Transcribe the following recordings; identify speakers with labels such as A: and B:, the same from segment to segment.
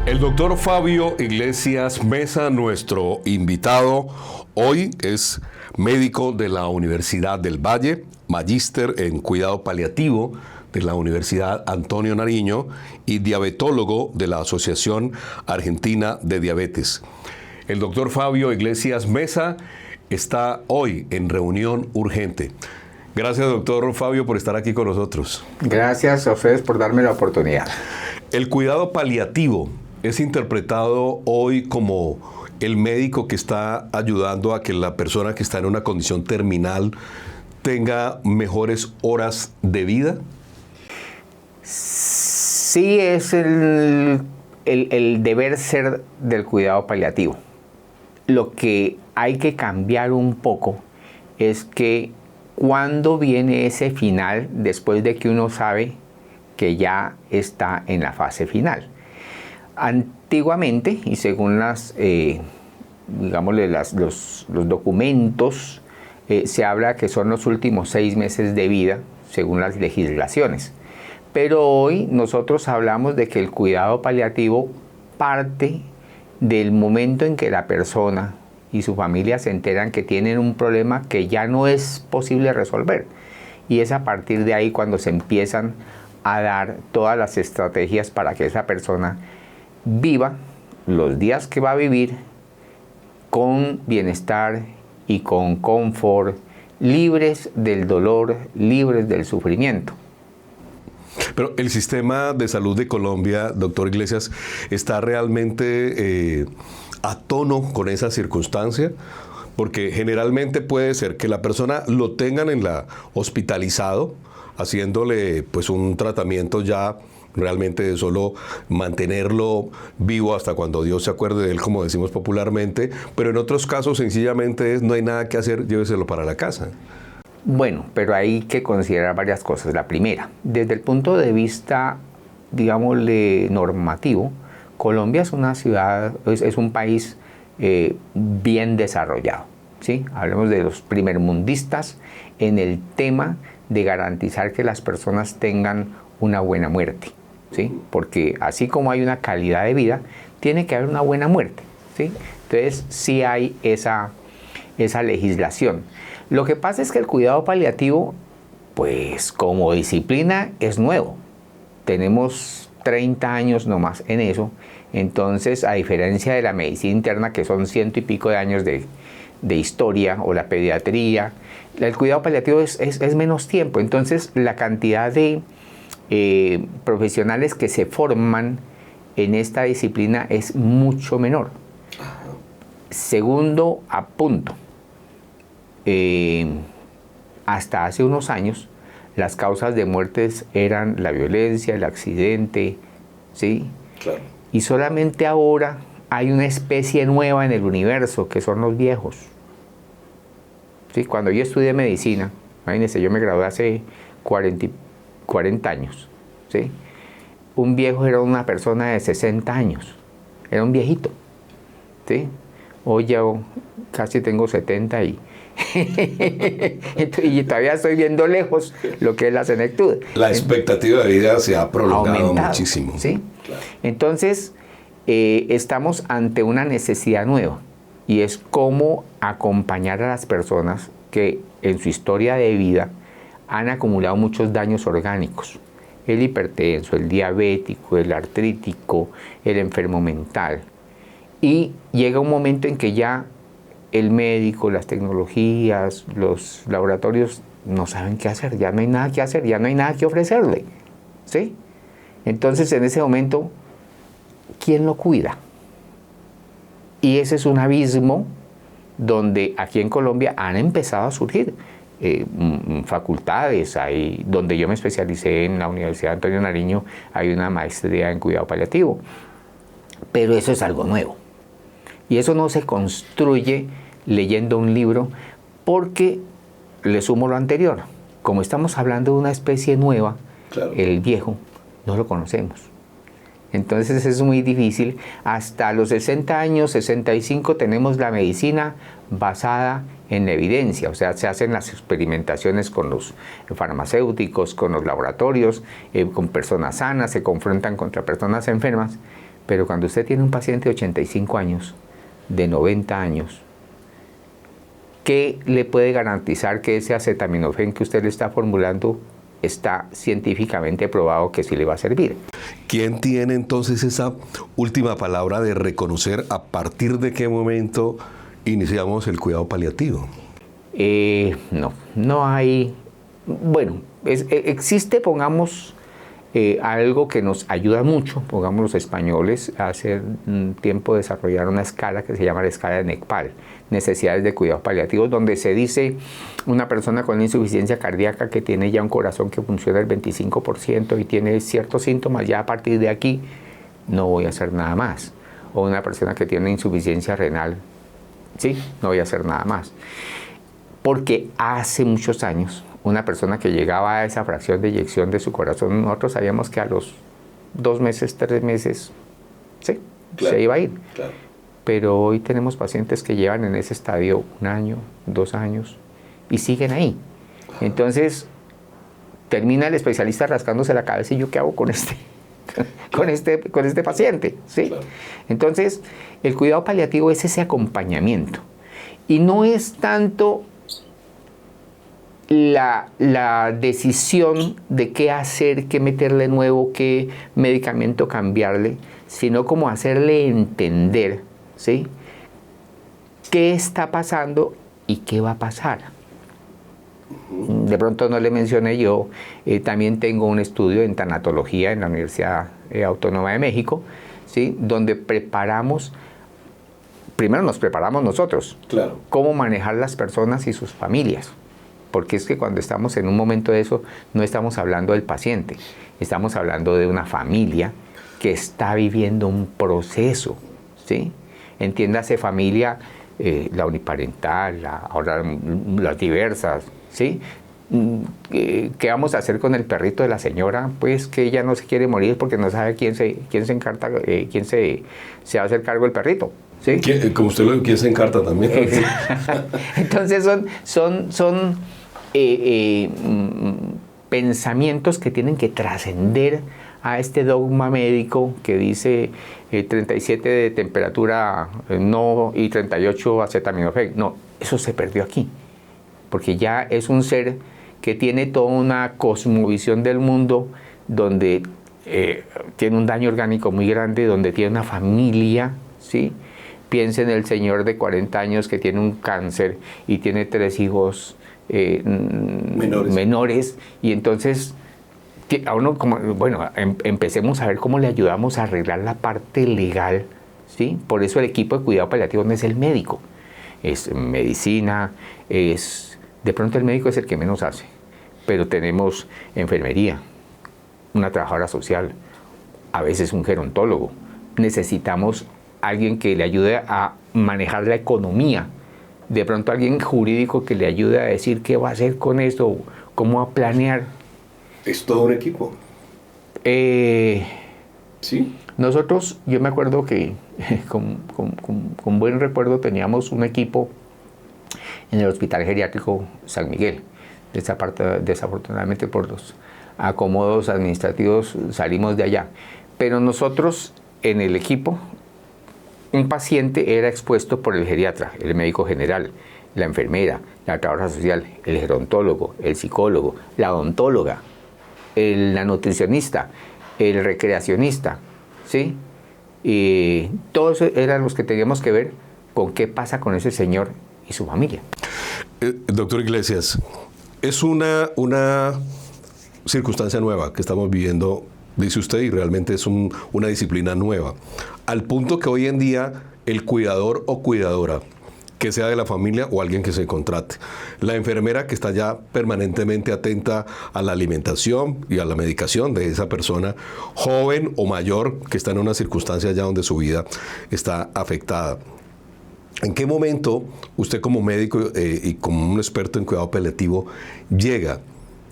A: El doctor Fabio Iglesias Mesa, nuestro invitado hoy, es médico de la Universidad del Valle, magíster en cuidado paliativo de la Universidad Antonio Nariño y diabetólogo de la Asociación Argentina de Diabetes. El doctor Fabio Iglesias Mesa está hoy en reunión urgente. Gracias, doctor Fabio, por estar aquí con nosotros.
B: Gracias a ustedes por darme la oportunidad.
A: El cuidado paliativo es interpretado hoy como el médico que está ayudando a que la persona que está en una condición terminal tenga mejores horas de vida.
B: Sí, es el deber ser del cuidado paliativo. Lo que hay que cambiar un poco es que cuando viene ese final, después de que uno sabe que ya está en la fase final. Antiguamente, y según los documentos, se habla que son los últimos 6 meses de vida, según las legislaciones. Pero hoy nosotros hablamos de que el cuidado paliativo parte del momento en que la persona y su familia se enteran que tienen un problema que ya no es posible resolver. Y es a partir de ahí cuando se empiezan a dar todas las estrategias para que esa persona viva los días que va a vivir con bienestar y con confort, libres del dolor, libres del sufrimiento.
A: Pero el sistema de salud de Colombia, doctor Iglesias, ¿está realmente a tono con esa circunstancia? Porque generalmente puede ser que la persona lo tengan hospitalizado, haciéndole pues un tratamiento ya realmente de solo mantenerlo vivo hasta cuando Dios se acuerde de él, como decimos popularmente, pero en otros casos sencillamente no hay nada que hacer, lléveselo para la casa.
B: Bueno, pero hay que considerar varias cosas. La primera, desde el punto de vista, digámosle, normativo, Colombia es una ciudad, es un país bien desarrollado, ¿sí? Hablemos de los primermundistas en el tema de garantizar que las personas tengan una buena muerte, ¿sí? Porque así como hay una calidad de vida, tiene que haber una buena muerte, ¿sí? Entonces sí hay esa legislación. Lo que pasa es que el cuidado paliativo, pues como disciplina es nuevo. Tenemos 30 años nomás en eso. Entonces, a diferencia de la medicina interna, que son 100 y pico de años de historia, o la pediatría, el cuidado paliativo es menos tiempo. Entonces, la cantidad de profesionales que se forman en esta disciplina es mucho menor. Segundo apunto. Hasta hace unos años, las causas de muertes eran la violencia, el accidente, ¿sí?
A: Claro.
B: Y solamente ahora hay una especie nueva en el universo, que son los viejos. ¿Sí? Cuando yo estudié medicina, imagínense, yo me gradué hace 40 años, ¿sí? Un viejo era una persona de 60 años, era un viejito, ¿sí? Hoy ya casi tengo 70 y todavía estoy viendo lejos lo que es la senectud.
A: La expectativa de vida se ha prolongado muchísimo.
B: ¿Sí? Claro. Entonces, estamos ante una necesidad nueva, y es cómo acompañar a las personas que en su historia de vida han acumulado muchos daños orgánicos. El hipertenso, el diabético, el artrítico, el enfermo mental. Y llega un momento en que ya el médico, las tecnologías, los laboratorios no saben qué hacer, ya no hay nada que hacer, ya no hay nada que ofrecerle, ¿sí? Entonces, en ese momento, ¿quién lo cuida? Y ese es un abismo donde aquí en Colombia han empezado a surgir facultades. Donde yo me especialicé en la Universidad Antonio Nariño, hay una maestría en cuidado paliativo. Pero eso es algo nuevo. Y eso no se construye leyendo un libro, porque le sumo lo anterior. Como estamos hablando de una especie nueva, claro, el viejo no lo conocemos. Entonces es muy difícil. Hasta los 60 años, 65, tenemos la medicina basada en la evidencia. O sea, se hacen las experimentaciones con los farmacéuticos, con los laboratorios, con personas sanas, se confrontan contra personas enfermas. Pero cuando usted tiene un paciente de 85 años, de 90 años, ¿qué le puede garantizar que ese acetaminofén que usted le está formulando está científicamente probado que sí le va a servir?
A: ¿Quién tiene entonces esa última palabra de reconocer a partir de qué momento iniciamos el cuidado paliativo?
B: No hay. Bueno, existe, pongamos, algo que nos ayuda mucho. Pongamos, los españoles hace un tiempo desarrollaron una escala que se llama la escala de NECPAL, necesidades de cuidados paliativos, donde se dice una persona con insuficiencia cardíaca que tiene ya un corazón que funciona el 25% y tiene ciertos síntomas, ya a partir de aquí no voy a hacer nada más. O una persona que tiene insuficiencia renal, sí, no voy a hacer nada más. Porque hace muchos años, una persona que llegaba a esa fracción de eyección de su corazón, nosotros sabíamos que a los 2 meses, 3 meses, sí, claro, se iba a ir. Claro. Pero hoy tenemos pacientes que llevan en ese estadio 1 año, 2 años y siguen ahí. Entonces, termina el especialista rascándose la cabeza y ¿yo qué hago con con este paciente? ¿Sí? Claro. Entonces, el cuidado paliativo es ese acompañamiento. Y no es tanto la decisión de qué hacer, qué meterle nuevo, qué medicamento cambiarle, sino como hacerle entender, ¿sí?, qué está pasando y qué va a pasar. De pronto no le mencioné yo, también tengo un estudio en tanatología en la Universidad Autónoma de México, ¿sí?, donde primero nos preparamos nosotros, claro, cómo manejar las personas y sus familias. Porque es que cuando estamos en un momento de eso, no estamos hablando del paciente, estamos hablando de una familia que está viviendo un proceso, ¿sí? Entiéndase familia, la uniparental, ahora las diversas, ¿sí? ¿Qué vamos a hacer con el perrito de la señora? Pues que ella no se quiere morir porque no sabe quién se va a hacer cargo del perrito. ¿Sí?
A: Como usted lo quiere, se encarta también.
B: Entonces son pensamientos que tienen que trascender a este dogma médico que dice 37 de temperatura no y 38 acetaminofén. No, eso se perdió aquí, porque ya es un ser que tiene toda una cosmovisión del mundo donde tiene un daño orgánico muy grande, donde tiene una familia, ¿sí? Piensa en el señor de 40 años que tiene un cáncer y tiene 3 hijos menores, y entonces a uno empecemos a ver cómo le ayudamos a arreglar la parte legal, ¿sí? Por eso el equipo de cuidado paliativo no es el médico, es medicina, de pronto el médico es el que menos hace, pero tenemos enfermería, una trabajadora social, a veces un gerontólogo. Necesitamos alguien que le ayude a manejar la economía, de pronto alguien jurídico que le ayude a decir qué va a hacer con esto, cómo va a planear.
A: ¿Es todo un equipo?
B: Sí. Nosotros, yo me acuerdo que con buen recuerdo teníamos un equipo en el Hospital Geriátrico San Miguel. Desafortunadamente por los acomodos administrativos salimos de allá. Pero nosotros en el equipo, un paciente era expuesto por el geriatra, el médico general, la enfermera, la trabajadora social, el gerontólogo, el psicólogo, la odontóloga, la nutricionista, el recreacionista, ¿sí? Y todos eran los que teníamos que ver con qué pasa con ese señor y su familia.
A: Doctor Iglesias, es una circunstancia nueva que estamos viviendo, dice usted, y realmente es una disciplina nueva, al punto que hoy en día el cuidador o cuidadora, que sea de la familia o alguien que se contrate, la enfermera que está ya permanentemente atenta a la alimentación y a la medicación de esa persona, joven o mayor, que está en una circunstancia ya donde su vida está afectada. ¿En qué momento usted como médico y como un experto en cuidado paliativo llega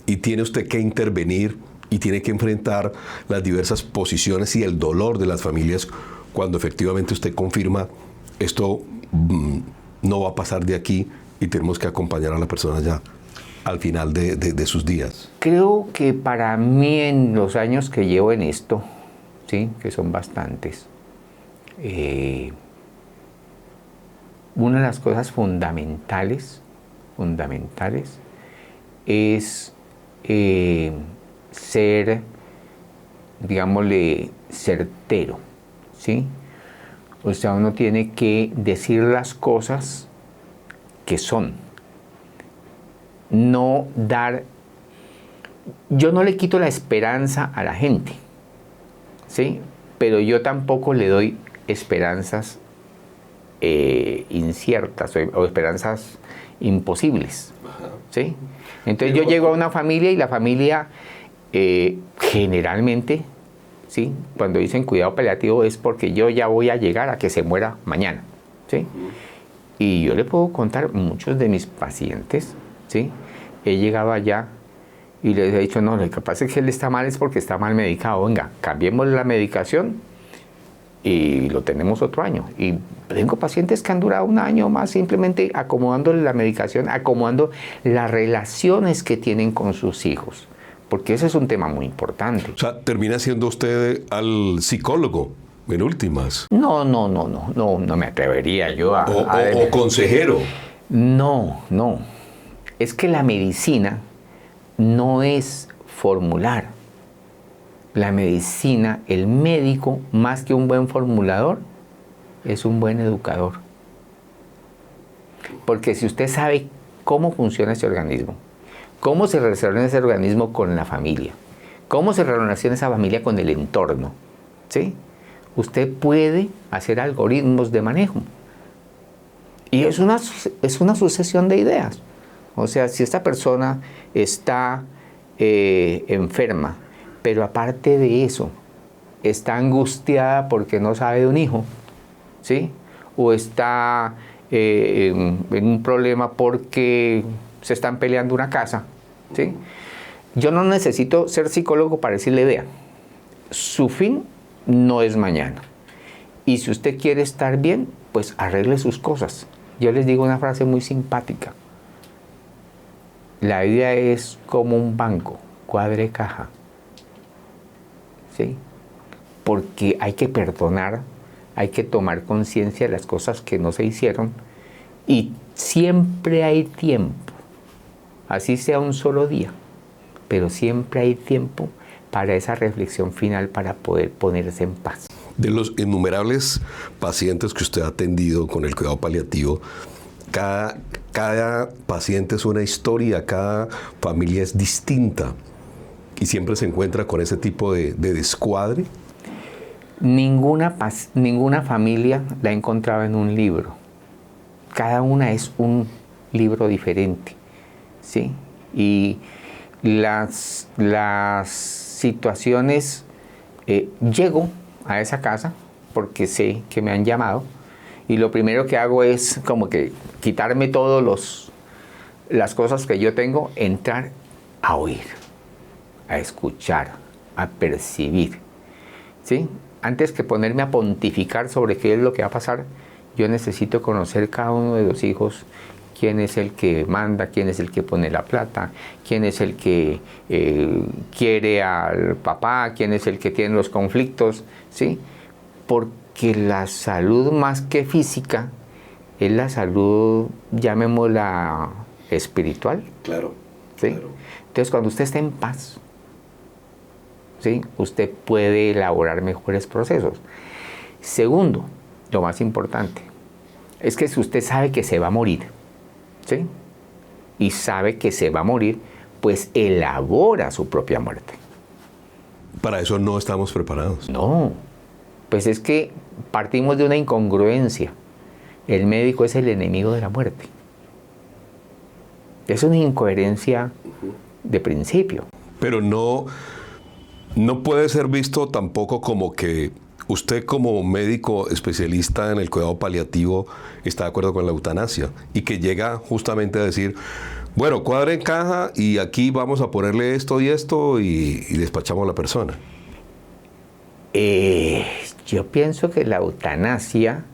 A: y tiene usted que intervenir y tiene que enfrentar las diversas posiciones y el dolor de las familias cuando efectivamente usted confirma esto no va a pasar de aquí y tenemos que acompañar a la persona ya al final de sus días?
B: Creo que para mí, en los años que llevo en esto, ¿sí?, que son bastantes, una de las cosas fundamentales es ser, digámosle, certero, ¿sí? O sea, uno tiene que decir las cosas que son. No dar... Yo no le quito la esperanza a la gente, ¿sí? Pero yo tampoco le doy esperanzas inciertas o esperanzas imposibles, ¿sí? Entonces yo llego a una familia y la familia generalmente, ¿sí? Cuando dicen cuidado paliativo es porque yo ya voy a llegar a que se muera mañana, ¿sí? Y yo le puedo contar muchos de mis pacientes, ¿sí? He llegado allá y les he dicho, no, lo que pasa es que él está mal es porque está mal medicado, venga, cambiemos la medicación y lo tenemos otro año. Y tengo pacientes que han durado un año más simplemente acomodándole la medicación, acomodando las relaciones que tienen con sus hijos, porque ese es un tema muy importante.
A: O sea, termina siendo usted al psicólogo, en últimas.
B: No me atrevería yo a...
A: O consejero.
B: No. Es que la medicina no es formular. La medicina, el médico, más que un buen formulador, es un buen educador. Porque si usted sabe cómo funciona ese organismo, cómo se relaciona ese organismo con la familia, cómo se relaciona esa familia con el entorno, ¿sí? Usted puede hacer algoritmos de manejo. Y es una sucesión de ideas. O sea, si esta persona está enferma, pero aparte de eso, está angustiada porque no sabe de un hijo, ¿sí? O está en un problema porque se están peleando una casa, ¿sí? Yo no necesito ser psicólogo para decirle, vea, su fin no es mañana. Y si usted quiere estar bien, pues arregle sus cosas. Yo les digo una frase muy simpática. La vida es como un banco, cuadre caja. ¿Sí? Porque hay que perdonar, hay que tomar conciencia de las cosas que no se hicieron y siempre hay tiempo, así sea un solo día, pero siempre hay tiempo para esa reflexión final para poder ponerse en paz.
A: De los innumerables pacientes que usted ha atendido con el cuidado paliativo, cada paciente es una historia, cada familia es distinta y siempre se encuentra con ese tipo de descuadre.
B: Ninguna familia la he encontrado en un libro. Cada una es un libro diferente, ¿sí? Y las situaciones, llego a esa casa porque sé que me han llamado y lo primero que hago es como que quitarme todas las cosas que yo tengo, entrar a oír, a escuchar, a percibir, ¿sí? Antes que ponerme a pontificar sobre qué es lo que va a pasar, yo necesito conocer cada uno de los hijos, quién es el que manda, quién es el que pone la plata, quién es el que quiere al papá, quién es el que tiene los conflictos, ¿sí? Porque la salud más que física es la salud, llamémosla espiritual.
A: Claro.
B: ¿Sí?
A: Claro.
B: Entonces, cuando usted está en paz, ¿sí? Usted puede elaborar mejores procesos. Segundo, lo más importante, es que si usted sabe que se va a morir, ¿sí? Y sabe que se va a morir, pues elabora su propia muerte.
A: Para eso no estamos preparados.
B: No, pues es que partimos de una incongruencia. El médico es el enemigo de la muerte. Es una incoherencia de principio.
A: Pero no puede ser visto tampoco como que usted como médico especialista en el cuidado paliativo está de acuerdo con la eutanasia y que llega justamente a decir, bueno, cuadre en caja y aquí vamos a ponerle esto y esto y despachamos a la persona.
B: Yo pienso que la eutanasia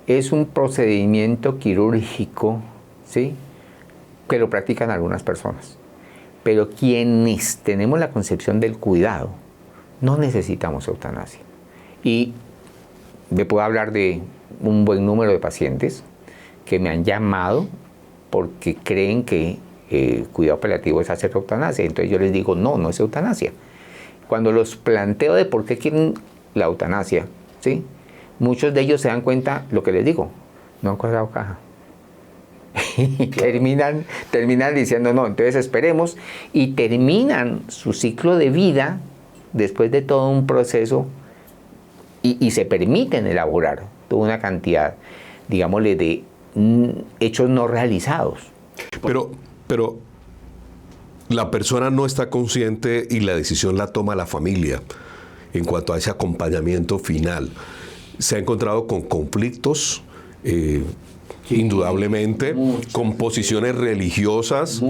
B: es un procedimiento quirúrgico, ¿sí? Que lo practican algunas personas. Pero quienes tenemos la concepción del cuidado, no necesitamos eutanasia. Y le puedo hablar de un buen número de pacientes que me han llamado porque creen que cuidado paliativo es hacer eutanasia. Entonces yo les digo, no, no es eutanasia. Cuando los planteo de por qué quieren la eutanasia, ¿sí? Muchos de ellos se dan cuenta, lo que les digo, no han cuadrado caja. Y terminan diciendo, no, entonces esperemos, y terminan su ciclo de vida después de todo un proceso y se permiten elaborar toda una cantidad, digámosle, de hechos no realizados.
A: Pero la persona no está consciente y la decisión la toma la familia en cuanto a ese acompañamiento final. Se ha encontrado con conflictos, indudablemente, muchas, con posiciones religiosas,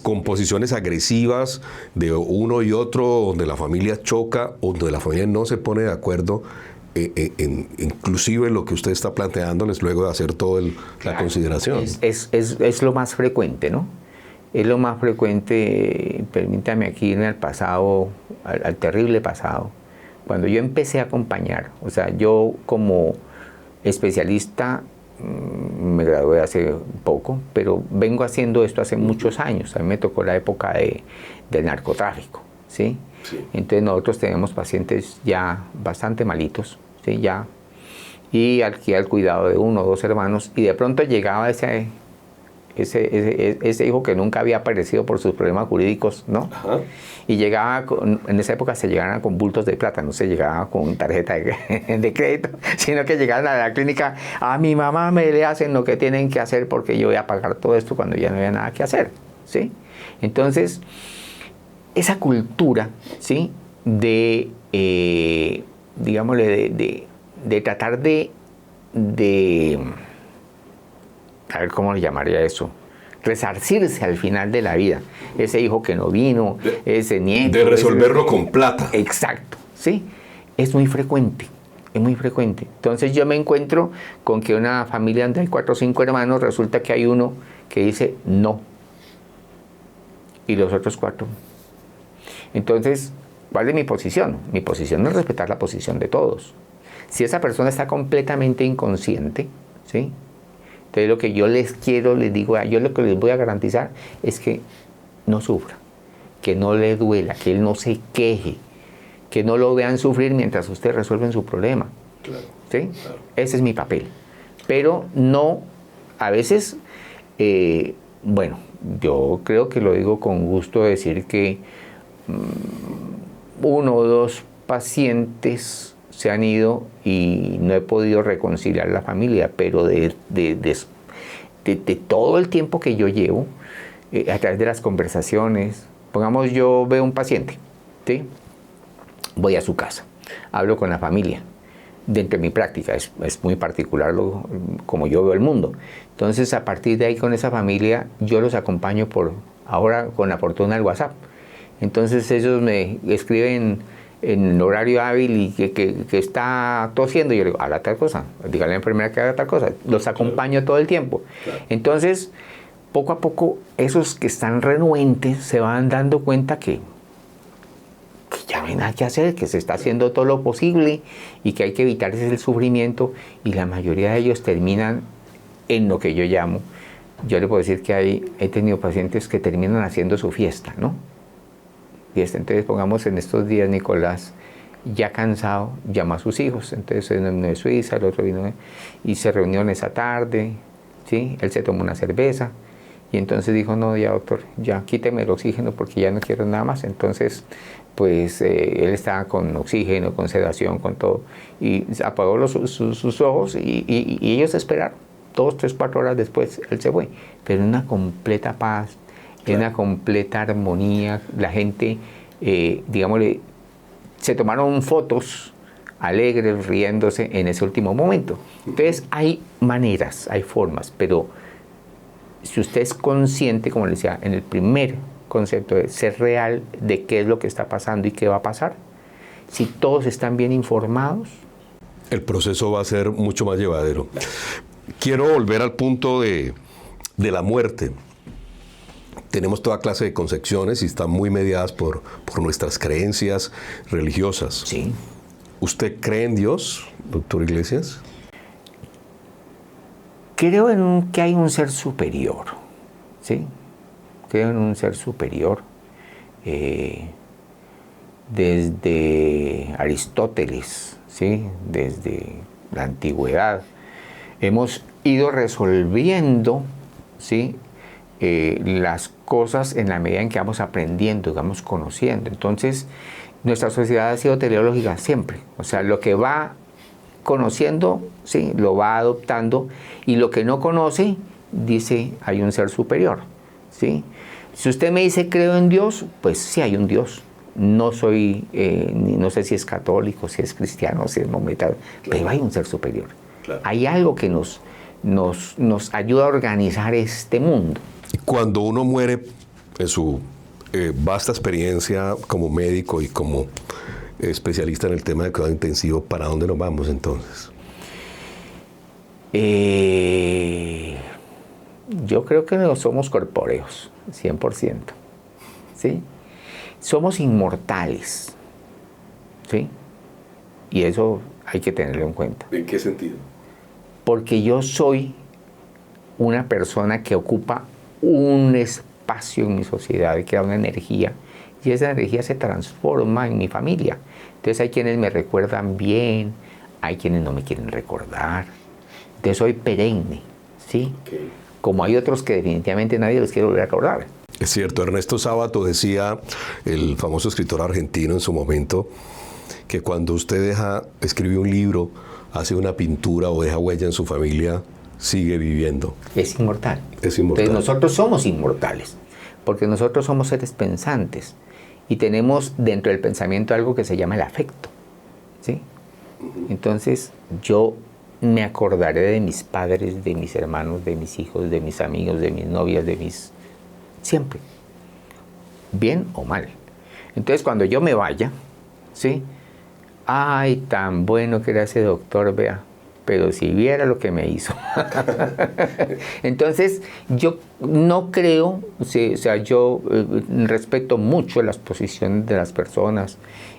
A: con posiciones agresivas de uno y otro, donde la familia choca, o donde la familia no se pone de acuerdo, inclusive en lo que usted está planteándoles luego de hacer toda la consideración.
B: Es lo más frecuente, ¿no? Es lo más frecuente. Permítame aquí irme al pasado, al terrible pasado. Cuando yo empecé a acompañar, o sea, yo como especialista me gradué hace poco, pero vengo haciendo esto hace muchos años. A mí me tocó la época del narcotráfico, ¿sí? Sí. Entonces nosotros tenemos pacientes ya bastante malitos, ¿sí? Ya, y aquí al cuidado de uno o dos hermanos, y de pronto llegaba ese hijo que nunca había aparecido por sus problemas jurídicos, ¿no? Ajá. Y llegaba, en esa época se llegaban con bultos de plata, no se llegaba con tarjeta de crédito, sino que llegaban a la clínica, a mi mamá me le hacen lo que tienen que hacer porque yo voy a pagar todo esto cuando ya no había nada que hacer, ¿sí? Entonces, esa cultura, ¿sí? Digámosle, de tratar de a ver cómo le llamaría eso, resarcirse al final de la vida. Ese hijo que no vino, ese nieto.
A: De resolverlo con plata.
B: Exacto, ¿sí? Es muy frecuente, es muy frecuente. Entonces yo me encuentro con que una familia donde hay 4 o 5 hermanos, resulta que hay uno que dice no. Y los otros 4. Entonces, ¿cuál es mi posición? Mi posición es respetar la posición de todos. Si esa persona está completamente inconsciente, ¿sí? Entonces lo que yo les digo, yo lo que les voy a garantizar es que no sufra, que no le duela, que él no se queje, que no lo vean sufrir mientras ustedes resuelven su problema. Claro, ¿sí? Claro. Ese es mi papel. Pero no, a veces, bueno, yo creo que lo digo con gusto decir que 1 o 2 pacientes se han ido y no he podido reconciliar la familia, pero de todo el tiempo que yo llevo, a través de las conversaciones, pongamos, yo veo un paciente, ¿sí? Voy a su casa, hablo con la familia. Dentro de mi práctica es muy particular como yo veo el mundo. Entonces, a partir de ahí, con esa familia, yo los acompaño ahora con la fortuna del WhatsApp. Entonces ellos me escriben en horario hábil y que está tosiendo, y yo le digo, haga tal cosa, dígale a la enfermera que haga tal cosa, los acompaño todo el tiempo. Entonces, poco a poco, esos que están renuentes se van dando cuenta que ya no hay nada que hacer, que se está haciendo todo lo posible y que hay que evitar el sufrimiento, y la mayoría de ellos terminan en lo que yo llamo, yo le puedo decir que he tenido pacientes que terminan haciendo su fiesta, ¿no? Entonces, pongamos, en estos días, Nicolás, ya cansado, llama a sus hijos. Entonces, uno vino de Suiza, el otro vino y se reunieron esa tarde, ¿sí? Él se tomó una cerveza y entonces dijo, no, ya doctor, ya quíteme el oxígeno porque ya no quiero nada más. Entonces, pues él estaba con oxígeno, con sedación, con todo, y apagó sus ojos y ellos esperaron. 2, 3, 4 horas después, él se fue, pero en una completa paz, en una completa armonía. La gente, digámosle, se tomaron fotos alegres, riéndose en ese último momento. Entonces hay maneras, hay formas, pero si usted es consciente, como le decía, en el primer concepto de ser real de qué es lo que está pasando y qué va a pasar, si todos están bien informados,
A: el proceso va a ser mucho más llevadero. Quiero volver al punto de la muerte. Tenemos toda clase de concepciones y están muy mediadas por nuestras creencias religiosas.
B: Sí.
A: ¿Usted cree en Dios, doctor Iglesias?
B: Creo que hay un ser superior, ¿sí? Creo en un ser superior. Desde Aristóteles, ¿sí? Desde la antigüedad, hemos ido resolviendo, ¿sí? Las cosas en la medida en que vamos aprendiendo, vamos conociendo. Entonces, nuestra sociedad ha sido teleológica siempre. O sea, lo que va conociendo, ¿sí? Lo va adoptando, y lo que no conoce, dice, hay un ser superior, ¿sí? Si usted me dice, creo en Dios, pues sí hay un Dios. No soy, no sé si es católico, si es cristiano, si es maometano, pero hay un ser superior. Claro. Hay algo que nos ayuda a organizar este mundo.
A: Cuando uno muere, en su vasta experiencia como médico y como especialista en el tema de cuidado intensivo, ¿para dónde nos vamos entonces?
B: Yo creo que no somos corpóreos, 100%. ¿Sí? Somos inmortales, ¿sí? Y eso hay que tenerlo en cuenta.
A: ¿En qué sentido?
B: Porque yo soy una persona que ocupa un espacio en mi sociedad, que da una energía, y esa energía se transforma en mi familia. Entonces hay quienes me recuerdan bien, hay quienes no me quieren recordar. Entonces soy perenne, ¿sí? Okay. Como hay otros que definitivamente nadie los quiere volver a recordar.
A: Es cierto, Ernesto Sábato decía, el famoso escritor argentino en su momento, que cuando usted escribe un libro, hace una pintura o deja huella en su familia, sigue viviendo.
B: Es inmortal.
A: Es inmortal.
B: Entonces nosotros somos inmortales, porque nosotros somos seres pensantes y tenemos dentro del pensamiento algo que se llama el afecto, ¿sí? Entonces yo me acordaré de mis padres, de mis hermanos, de mis hijos, de mis amigos, de mis novias, de mis... siempre, bien o mal. Entonces cuando yo me vaya, ¿sí? Ay, tan bueno que era ese doctor, vea, pero si viera lo que me hizo. Entonces yo no creo, sí, o sea, yo respeto mucho las posiciones de las personas,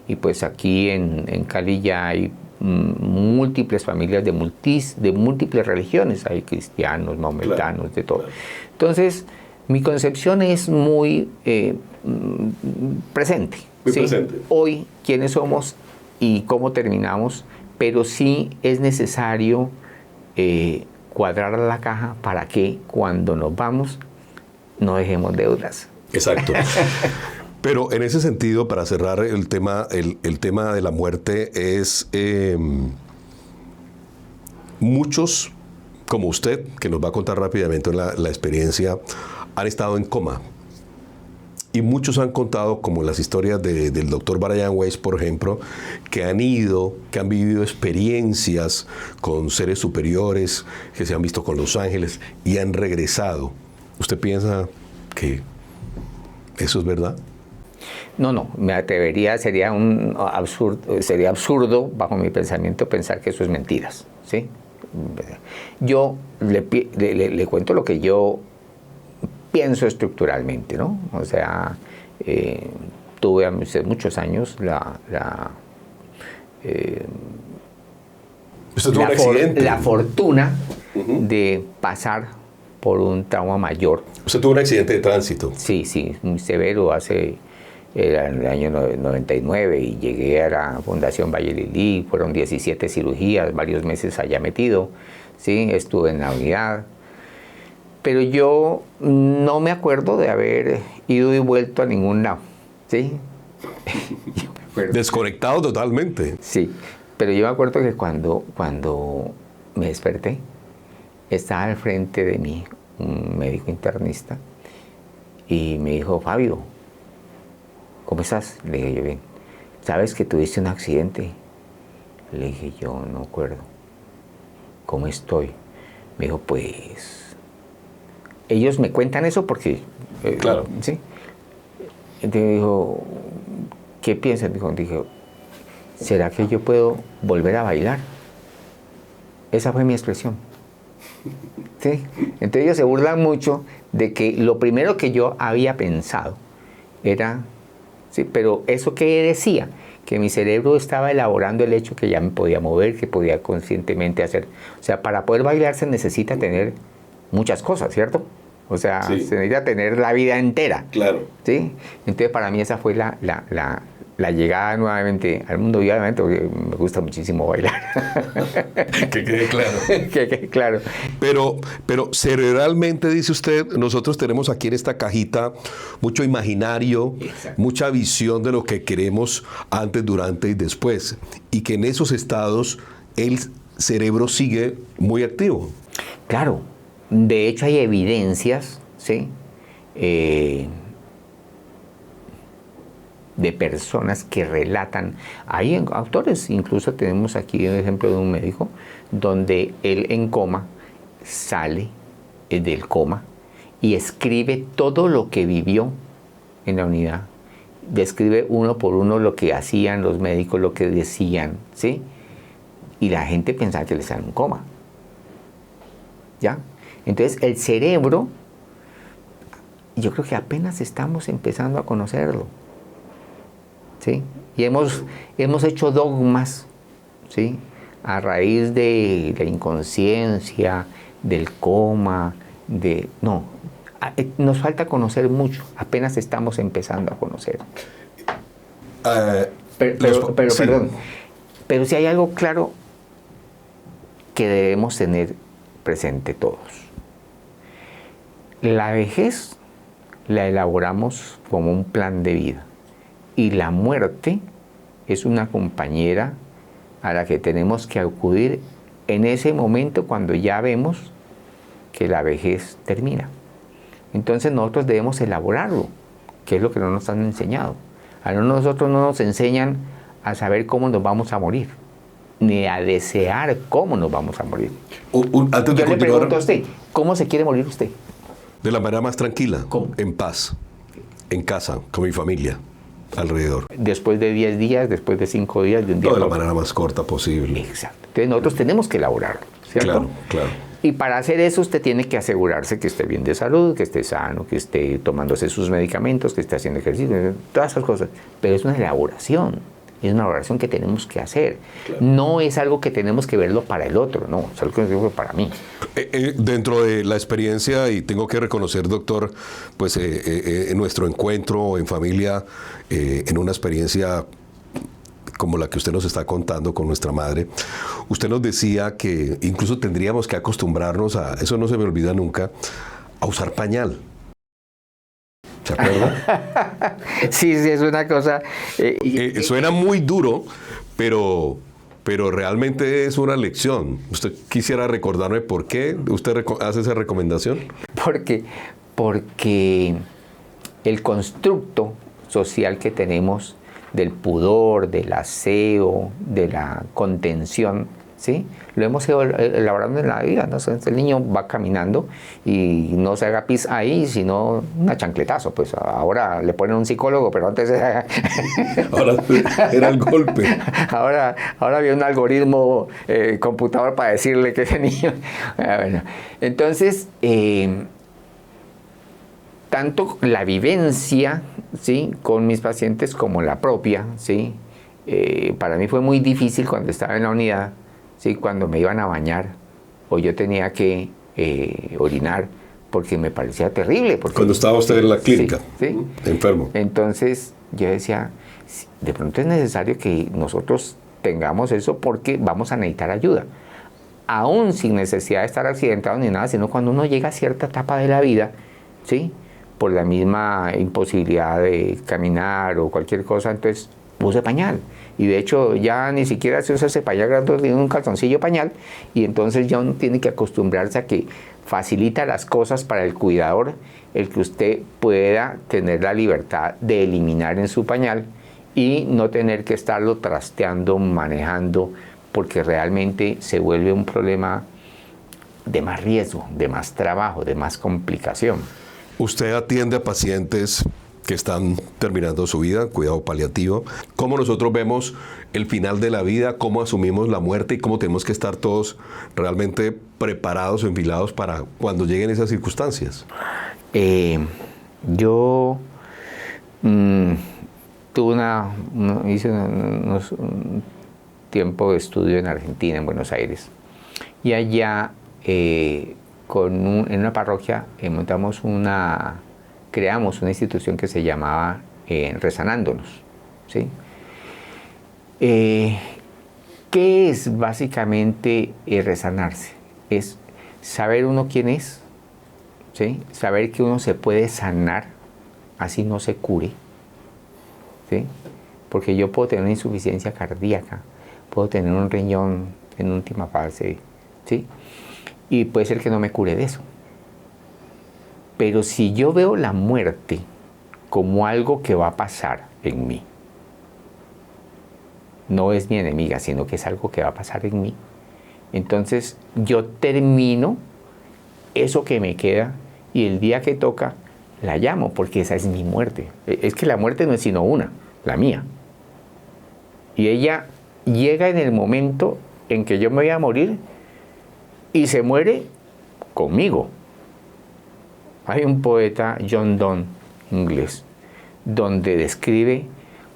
B: y pues aquí en Cali ya hay múltiples familias de múltiples religiones, hay cristianos, maometanos, claro, de todo. Claro. Entonces, mi concepción es muy presente.
A: Muy
B: ¿sí?
A: presente.
B: Hoy, quiénes somos y cómo terminamos, pero sí es necesario cuadrar la caja para que cuando nos vamos no dejemos deudas.
A: Exacto. Pero en ese sentido, para cerrar el tema de la muerte es muchos, como usted, que nos va a contar rápidamente la experiencia, han estado en coma. Y muchos han contado, como las historias del doctor Brian Weiss, por ejemplo, que han vivido experiencias con seres superiores, que se han visto con los ángeles y han regresado. ¿Usted piensa que eso es verdad?
B: No, me atrevería, sería absurdo bajo mi pensamiento pensar que eso es mentiras, ¿sí? Yo le cuento lo que yo pienso estructuralmente, ¿no? O sea, tuve hace muchos años la fortuna de pasar por un trauma mayor.
A: ¿Usted tuvo un accidente de tránsito?
B: Sí, muy severo, era en el año 99, y llegué a la Fundación Valle Lilí, fueron 17 cirugías, varios meses allá metido, ¿sí? Estuve en la unidad. Pero yo no me acuerdo de haber ido y vuelto a ningún lado, ¿sí?
A: Desconectado totalmente.
B: Sí, pero yo me acuerdo que cuando me desperté, estaba al frente de mí un médico internista y me dijo, Fabio, ¿cómo estás? Le dije yo, bien. ¿Sabes que tuviste un accidente? Le dije yo, no acuerdo. ¿Cómo estoy? Me dijo, pues... Ellos me cuentan eso porque...
A: claro.
B: ¿sí? Entonces dijo, ¿qué piensas? Dije, ¿será que yo puedo volver a bailar? Esa fue mi expresión. ¿Sí? Entonces ellos se burlan mucho de que lo primero que yo había pensado era... ¿sí? Pero eso que decía, que mi cerebro estaba elaborando el hecho que ya me podía mover, que podía conscientemente hacer. O sea, para poder bailar se necesita tener muchas cosas, ¿cierto? O sea,
A: Sí.
B: se necesita tener la vida entera.
A: Claro.
B: ¿Sí? Entonces, para mí esa fue la llegada nuevamente al mundo, y obviamente porque me gusta muchísimo bailar.
A: Que quede claro.
B: Que quede claro.
A: Pero cerebralmente, dice usted, nosotros tenemos aquí en esta cajita mucho imaginario,
B: Exacto.
A: mucha visión de lo que queremos antes, durante y después. Y que en esos estados el cerebro sigue muy activo.
B: Claro, de hecho hay evidencias, ¿sí? De personas que relatan, hay autores, incluso tenemos aquí un ejemplo de un médico, donde él en coma sale del coma y escribe todo lo que vivió en la unidad, describe uno por uno lo que hacían los médicos, lo que decían, ¿sí? Y la gente pensaba que él estaba en un coma. ¿Ya? Entonces el cerebro, yo creo que apenas estamos empezando a conocerlo, ¿sí? Y hemos hecho dogmas, ¿sí? A raíz de la inconsciencia, del coma, no, nos falta conocer mucho, apenas estamos empezando a conocer. Pero
A: Sí.
B: perdón, pero si hay algo claro que debemos tener presente todos. La vejez la elaboramos como un plan de vida y la muerte es una compañera a la que tenemos que acudir en ese momento cuando ya vemos que la vejez termina. Entonces nosotros debemos elaborarlo, que es lo que no nos han enseñado. A nosotros no nos enseñan a saber cómo nos vamos a morir, ni a desear cómo nos vamos a morir.
A: Antes de
B: Yo le
A: continuar,
B: pregunto a usted, ¿cómo se quiere morir usted?
A: de la manera más tranquila,
B: ¿Cómo?
A: en paz, en casa, con mi familia, alrededor.
B: Después de 10 días, después de 5 días, de un día
A: No, de la
B: a otro.
A: manera más corta posible.
B: Exacto. Entonces nosotros tenemos que elaborarlo, ¿cierto?
A: Claro, claro.
B: Y para hacer eso usted tiene que asegurarse que esté bien de salud, que esté sano, que esté tomándose sus medicamentos, que esté haciendo ejercicio, todas esas cosas. Pero es una elaboración que tenemos que hacer. Claro. No es algo que tenemos que verlo para el otro, no, es algo que tenemos que verlo para mí.
A: Dentro de la experiencia, y tengo que reconocer, doctor, pues en nuestro encuentro en familia, en una experiencia como la que usted nos está contando con nuestra madre, usted nos decía que incluso tendríamos que acostumbrarnos a, eso no se me olvida nunca, a usar pañal. ¿Se acuerda?
B: Sí, es una cosa...
A: suena muy duro, pero realmente es una lección. ¿Usted quisiera recordarme por qué usted hace esa recomendación?
B: Porque el constructo social que tenemos del pudor, del aseo, de la contención, ¿sí? Lo hemos ido elaborando en la vida, ¿no? Entonces el niño va caminando y no se haga pis ahí, sino una chancletazo. Pues ahora le ponen un psicólogo, pero antes era...
A: Ahora era el golpe.
B: Ahora había un algoritmo computador para decirle que ese niño... Bueno, entonces, tanto la vivencia, ¿sí?, con mis pacientes como la propia, ¿sí? Para mí fue muy difícil cuando estaba en la unidad, ¿sí?, cuando me iban a bañar o yo tenía que orinar, porque me parecía terrible. Porque,
A: cuando estaba usted en la clínica,
B: sí,
A: enfermo.
B: Entonces yo decía, de pronto es necesario que nosotros tengamos eso porque vamos a necesitar ayuda. Aún sin necesidad de estar accidentado ni nada, sino cuando uno llega a cierta etapa de la vida, ¿sí?, por la misma imposibilidad de caminar o cualquier cosa, entonces puse pañal. Y de hecho ya ni siquiera se usa ese pañal, tiene un calzoncillo pañal, y entonces ya uno tiene que acostumbrarse a que facilita las cosas para el cuidador, el que usted pueda tener la libertad de eliminar en su pañal y no tener que estarlo trasteando, manejando, porque realmente se vuelve un problema de más riesgo, de más trabajo, de más complicación.
A: Usted atiende a pacientes que están terminando su vida, cuidado paliativo. ¿Cómo nosotros vemos el final de la vida? ¿Cómo asumimos la muerte? ¿Y cómo tenemos que estar todos realmente preparados o enfilados para cuando lleguen esas circunstancias?
B: Yo hice un tiempo de estudio en Argentina, en Buenos Aires. Y allá, en una parroquia, creamos una institución que se llamaba Rezanándonos. ¿Sí? ¿Qué es básicamente rezanarse? Es saber uno quién es, ¿sí? Saber que uno se puede sanar, así no se cure, ¿sí? Porque yo puedo tener una insuficiencia cardíaca, puedo tener un riñón en última fase, ¿sí? Y puede ser que no me cure de eso. Pero si yo veo la muerte como algo que va a pasar en mí, no es mi enemiga, sino que es algo que va a pasar en mí, entonces yo termino eso que me queda y el día que toca la llamo, porque esa es mi muerte. Es que la muerte no es sino una, la mía. Y ella llega en el momento en que yo me voy a morir y se muere conmigo. Hay un poeta, John Donne, inglés, donde describe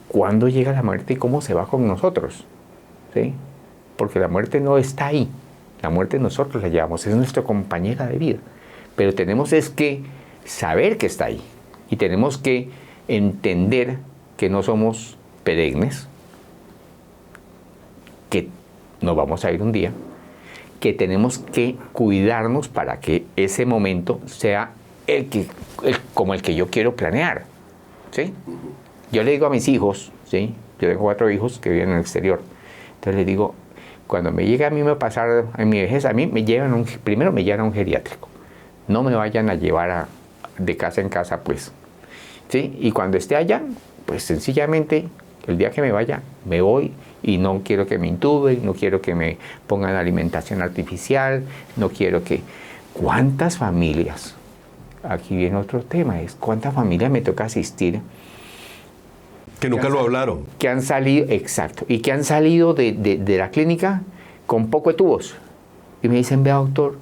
B: cuándo llega la muerte y cómo se va con nosotros, ¿sí? Porque la muerte no está ahí, la muerte nosotros la llevamos, es nuestra compañera de vida, pero tenemos es que saber que está ahí y tenemos que entender que no somos perennes, que nos vamos a ir un día, que tenemos que cuidarnos para que ese momento sea como el que yo quiero planear, ¿sí? Yo le digo a mis hijos, ¿sí? Yo tengo 4 hijos que viven en el exterior. Entonces les digo, cuando me llegue a mí me pasar en mi vejez, a mí primero me llevan a un geriátrico. No me vayan a llevar de casa en casa, pues. ¿Sí? Y cuando esté allá, pues sencillamente, el día que me vaya, me voy y no quiero que me intuben, no quiero que me pongan alimentación artificial, no quiero que... ¿Cuántas familias? Aquí viene otro tema, es cuántas familias me toca asistir
A: que nunca lo hablaron.
B: Que han salido, exacto, y que han salido de la clínica con poco de tubos. Y me dicen, vea doctor,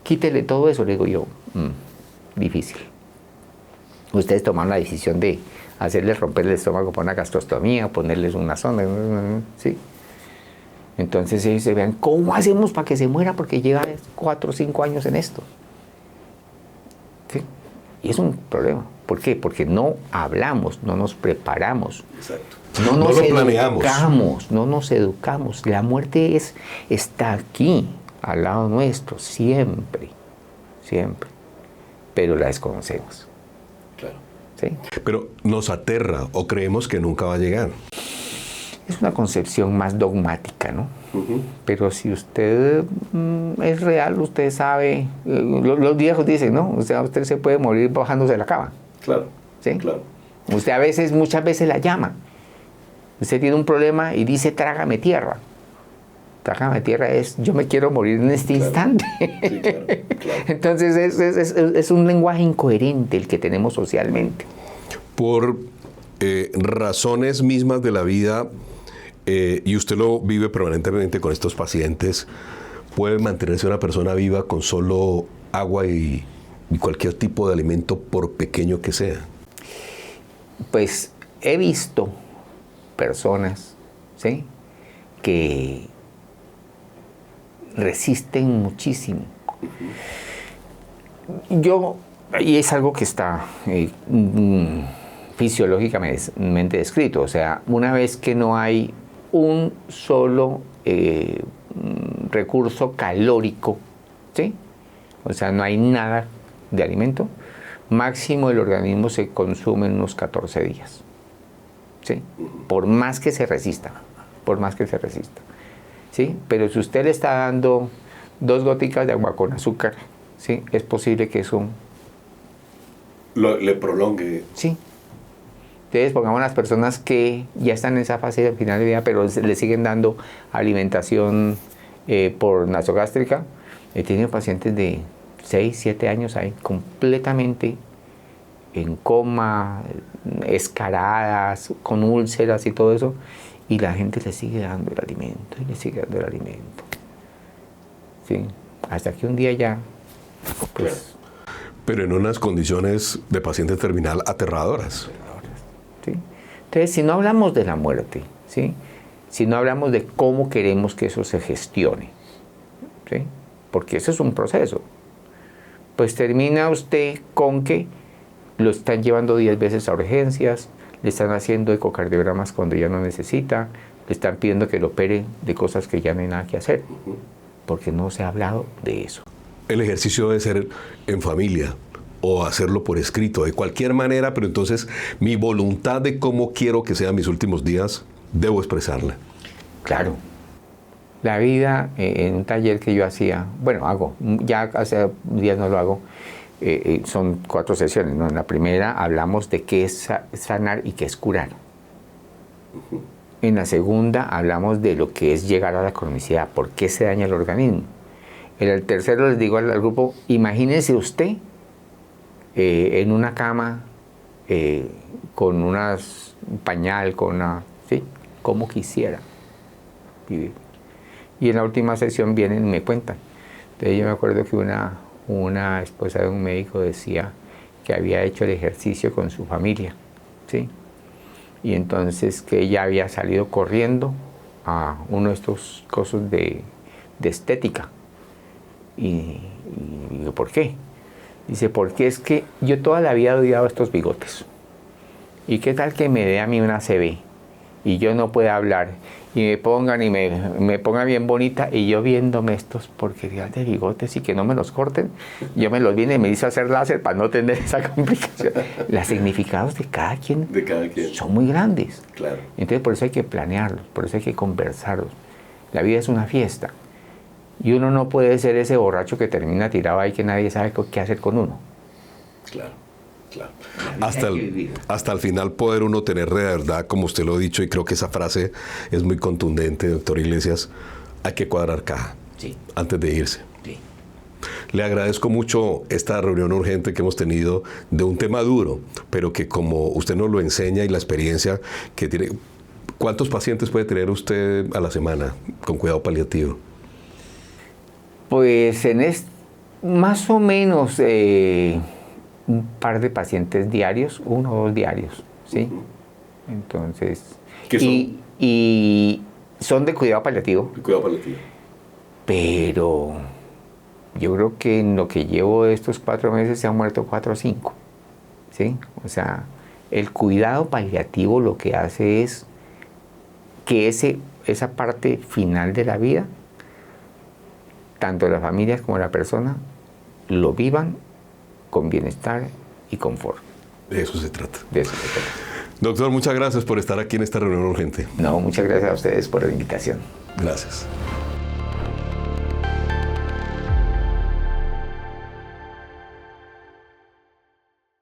B: quítele todo eso. Le digo yo, difícil. Ustedes tomaron la decisión de hacerles romper el estómago por una gastrostomía, ponerles una sonda, ¿sí? Entonces ellos se vean, ¿cómo hacemos para que se muera? Porque lleva 4 o 5 años en esto. ¿Sí? Y es un problema. ¿Por qué? Porque no hablamos, no nos preparamos.
A: Exacto.
B: No nos
A: planeamos.
B: No nos educamos. La muerte está aquí, al lado nuestro, siempre, siempre. Pero la desconocemos.
A: Claro.
B: ¿Sí?
A: Pero nos aterra o creemos que nunca va a llegar.
B: Es una concepción más dogmática, ¿no?
A: Uh-huh.
B: Pero si usted es real, usted sabe, los viejos dicen, ¿no? Usted se puede morir bajándose de la cama.
A: Claro.
B: ¿Sí?
A: Claro.
B: Usted muchas veces la llama. Usted tiene un problema y dice, trágame tierra. Trágame tierra es, yo me quiero morir en este instante.
A: Sí, claro.
B: Entonces es un lenguaje incoherente el que tenemos socialmente.
A: Por razones mismas de la vida, y usted lo vive permanentemente con estos pacientes, ¿puede mantenerse una persona viva con solo agua y cualquier tipo de alimento, por pequeño que sea?
B: Pues he visto personas, ¿sí?, que resisten muchísimo. Y es algo que está fisiológicamente descrito. O sea, una vez que no hay un solo recurso calórico, ¿sí?, o sea, no hay nada de alimento, máximo el organismo se consume en unos 14 días. ¿Sí? Por más que se resista, ¿sí? Pero si usted le está dando 2 goticas de agua con azúcar, ¿sí?, es posible que eso
A: le prolongue.
B: Sí. Entonces, pongamos las personas que ya están en esa fase de final de vida, pero le siguen dando alimentación por nasogástrica. He tenido pacientes de 6, 7 años ahí, completamente en coma, escaradas, con úlceras y todo eso, y la gente le sigue dando el alimento, y le sigue dando el alimento. ¿Sí? Hasta que un día ya, pues...
A: Pero en unas condiciones de paciente terminal aterradoras.
B: ¿Sí? Entonces, si no hablamos de la muerte, ¿sí? Si no hablamos de cómo queremos que eso se gestione, ¿sí? Porque eso es un proceso, pues termina usted con que lo están llevando 10 veces a urgencias, le están haciendo ecocardiogramas cuando ya no necesita, le están pidiendo que lo opere de cosas que ya no hay nada que hacer, porque no se ha hablado de eso.
A: El ejercicio debe ser en familia o hacerlo por escrito, de cualquier manera, pero entonces mi voluntad de cómo quiero que sean mis últimos días, debo expresarla.
B: Claro. La vida, en un taller que yo hacía, bueno, hago, ya hace días no lo hago, son 4 sesiones, ¿no? En la primera hablamos de qué es sanar y qué es curar. En la segunda hablamos de lo que es llegar a la cronicidad, por qué se daña el organismo. En el tercero les digo al grupo, imagínese usted en una cama con un pañal, ¿sí? Como quisiera vivir. Y en la última sesión vienen y me cuentan. Entonces yo me acuerdo que una esposa de un médico decía que había hecho el ejercicio con su familia, ¿sí? Y entonces que ella había salido corriendo a uno de estos cosas de estética. Y digo, ¿por qué? Dice, porque es que yo toda la vida he odiado estos bigotes. ¿Y qué tal que me dé a mí una CB y yo no pueda hablar y me pongan y me pongan bien bonita y yo viéndome estos porquerías de bigotes y que no me los corten? Yo me los vine y me hice hacer láser para no tener esa complicación. Los significados de cada quien son muy grandes.
A: Claro.
B: Entonces por eso hay que planearlos, por eso hay que conversarlos. La vida es una fiesta. Y uno no puede ser ese borracho que termina tirado ahí que nadie sabe qué hacer con uno.
A: Claro, claro. Hasta el final poder uno tener de verdad, como usted lo ha dicho, y creo que esa frase es muy contundente, doctor Iglesias, hay que cuadrar caja antes de irse.
B: Sí.
A: Le agradezco mucho esta reunión urgente que hemos tenido de un tema duro, pero que como usted nos lo enseña y la experiencia que tiene. ¿Cuántos pacientes puede tener usted a la semana con cuidado paliativo?
B: Pues más o menos un par de pacientes diarios, 1 o 2 diarios, ¿sí? Entonces,
A: ¿qué son?
B: Y son de cuidado paliativo.
A: De cuidado paliativo.
B: Pero yo creo que en lo que llevo de estos 4 meses se han muerto 4 o 5, ¿sí? O sea, el cuidado paliativo lo que hace es que esa parte final de la vida, tanto las familias como la persona, lo vivan con bienestar y confort.
A: De eso se trata.
B: De eso se trata.
A: Doctor, muchas gracias por estar aquí en esta reunión urgente.
B: No, muchas gracias a ustedes por la invitación.
A: Gracias.